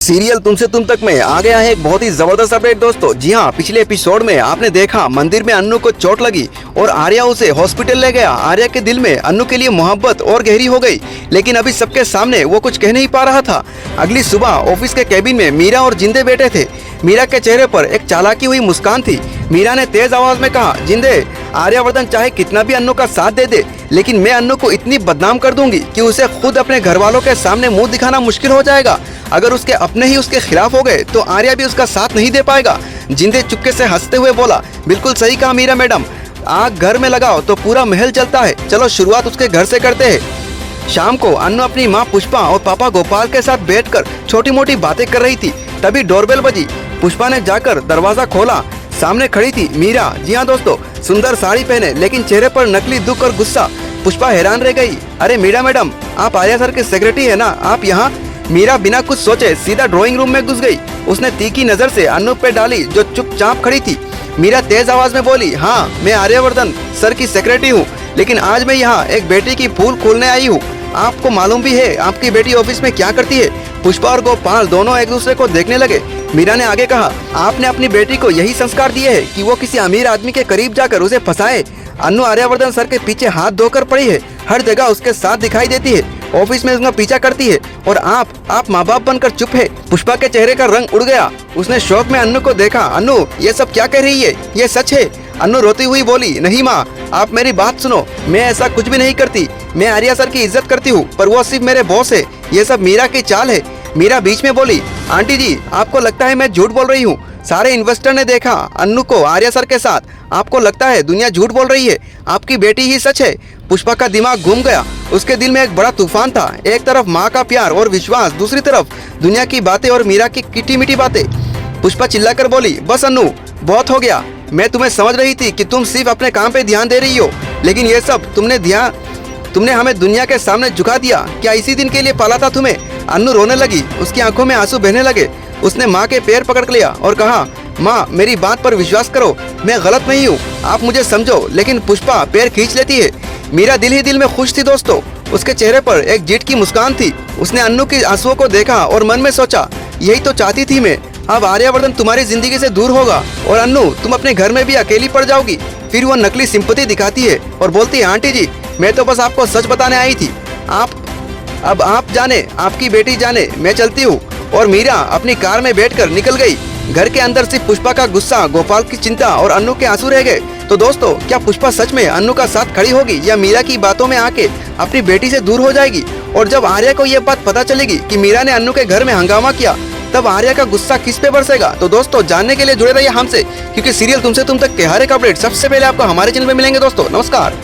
Serial तुमसे तुम तक में आ गया है एक बहुत ही जबरदस्त अपडेट दोस्तों। जी हाँ, पिछले एपिसोड में आपने देखा मंदिर में अन्नू को चोट लगी और आर्या उसे हॉस्पिटल ले गया। आर्या के दिल में अन्नू के लिए मोहब्बत और गहरी हो गई, लेकिन अभी सबके सामने वो कुछ कह नहीं पा रहा था। अगली सुबह ऑफिस के केबिन में मीरा और जिंदे बैठे थे। मीरा के चेहरे पर एक चालाकी हुई मुस्कान थी। मीरा ने तेज आवाज में कहा, जिंदे, आर्यवर्धन चाहे कितना भी अन्नू का साथ दे दे, लेकिन मैं अन्नू को इतनी बदनाम कर दूंगी कि उसे खुद अपने घर वालों के सामने मुंह दिखाना मुश्किल हो जाएगा। अगर उसके अपने ही उसके खिलाफ हो गए तो आर्या भी उसका साथ नहीं दे पाएगा। जिंदे चुपके से हंसते हुए बोला, बिल्कुल सही कहा मीरा मैडम, आग घर में लगाओ तो पूरा महल जलता है। चलो शुरुआत उसके घर से करते हैं। शाम को अन्नू अपनी माँ पुष्पा और पापा गोपाल के साथ बैठकर छोटी मोटी बातें कर रही थी। तभी डोरबेल बजी। पुष्पा ने जाकर दरवाजा खोला। सामने खड़ी थी मीरा। जी हाँ दोस्तों, सुंदर साड़ी पहने लेकिन चेहरे पर नकली दुख और गुस्सा। पुष्पा हैरान रह गई। अरे मीरा मैडम, आप आर्या सर के सेक्रेटरी है ना, आप यहाँ? मीरा बिना कुछ सोचे सीधा ड्राइंग रूम में घुस गई। उसने तीखी नजर से अन्नू पे डाली जो चुपचाप खड़ी थी। मीरा तेज आवाज में बोली, हाँ मैं आर्यवर्धन सर की सेक्रेटरी हूँ, लेकिन आज मैं यहाँ एक बेटी की फूल खोलने आई हूँ। आपको मालूम भी है आपकी बेटी ऑफिस में क्या करती है? पुष्पा और गोपाल दोनों एक दूसरे को देखने लगे। मीरा ने आगे कहा, आपने अपनी बेटी को यही संस्कार दिए है कि वो किसी अमीर आदमी के करीब जाकर उसे फंसाए। अन्नू आर्यवर्धन सर के पीछे हाथ धोकर पड़ी है, हर जगह उसके साथ दिखाई देती है, ऑफिस में उसका पीछा करती है, और आप माँ बाप बनकर चुप है। पुष्पा के चेहरे का रंग उड़ गया। उसने शौक में अन्नू को देखा। अन्नू, ये सब क्या कह रही है? ये सच है? अन्नू रोती हुई बोली, नहीं माँ, आप मेरी बात सुनो, मैं ऐसा कुछ भी नहीं करती। मैं आर्या सर की इज्जत करती हूँ, पर वो सिर्फ मेरे बॉस है। ये सब मीरा की चाल है। मीरा बीच में बोली, आंटी जी, आपको लगता है मैं झूठ बोल रही हूँ? सारे इन्वेस्टर ने देखा अन्नू को आर्या सर के साथ। आपको लगता है दुनिया झूठ बोल रही है? आपकी बेटी ही सच है। पुष्पा का दिमाग घूम गया। उसके दिल में एक बड़ा तूफान था। एक तरफ माँ का प्यार और विश्वास, दूसरी तरफ दुनिया की बातें और मीरा की किटी मीठी बातें। पुष्पा चिल्लाकर बोली, बस अन्नू, बहुत हो गया। मैं तुम्हें समझ रही थी कि तुम सिर्फ अपने काम पे ध्यान दे रही हो, लेकिन ये सब तुमने हमें दुनिया के सामने झुका दिया। क्या इसी दिन के लिए पाला था तुम्हें? अन्नू रोने लगी। उसकी आंखों में आंसू बहने लगे। उसने माँ के पैर पकड़ लिया और कहा, माँ मेरी बात पर विश्वास करो, मैं गलत नहीं हूँ, आप मुझे समझो। लेकिन पुष्पा पैर खींच लेती है। मीरा दिल ही दिल में खुश थी दोस्तों। उसके चेहरे पर एक जीत की मुस्कान थी। उसने अन्नू की आंसुओं को देखा और मन में सोचा, यही तो चाहती थी मैं। अब आर्यवर्धन तुम्हारी जिंदगी से दूर होगा और अन्नू तुम अपने घर में भी अकेली पड़ जाओगी। फिर वो नकली सिंपैथी दिखाती है और बोलती है, आंटी जी, मैं तो बस आपको सच बताने आई थी। अब आप जाने, आपकी बेटी जाने, मैं चलती हूँ। और मीरा अपनी कार में बैठकर निकल गई। घर के अंदर सिर्फ पुष्पा का गुस्सा, गोपाल की चिंता और अन्नू के आंसू रह गए। तो दोस्तों, क्या पुष्पा सच में अन्नू का साथ खड़ी होगी या मीरा की बातों में आके अपनी बेटी से दूर हो जाएगी? और जब आर्या को यह बात पता चलेगी कि मीरा ने अन्नू के घर में हंगामा किया, तब आर्या का गुस्सा किस पे बरसेगा? तो दोस्तों, जानने के लिए जुड़े रहिए हमसे, क्योंकि सीरियल तुमसे तुम तक के हर एक अपडेट सबसे पहले आपको हमारे चैनल पे मिलेंगे दोस्तों। नमस्कार।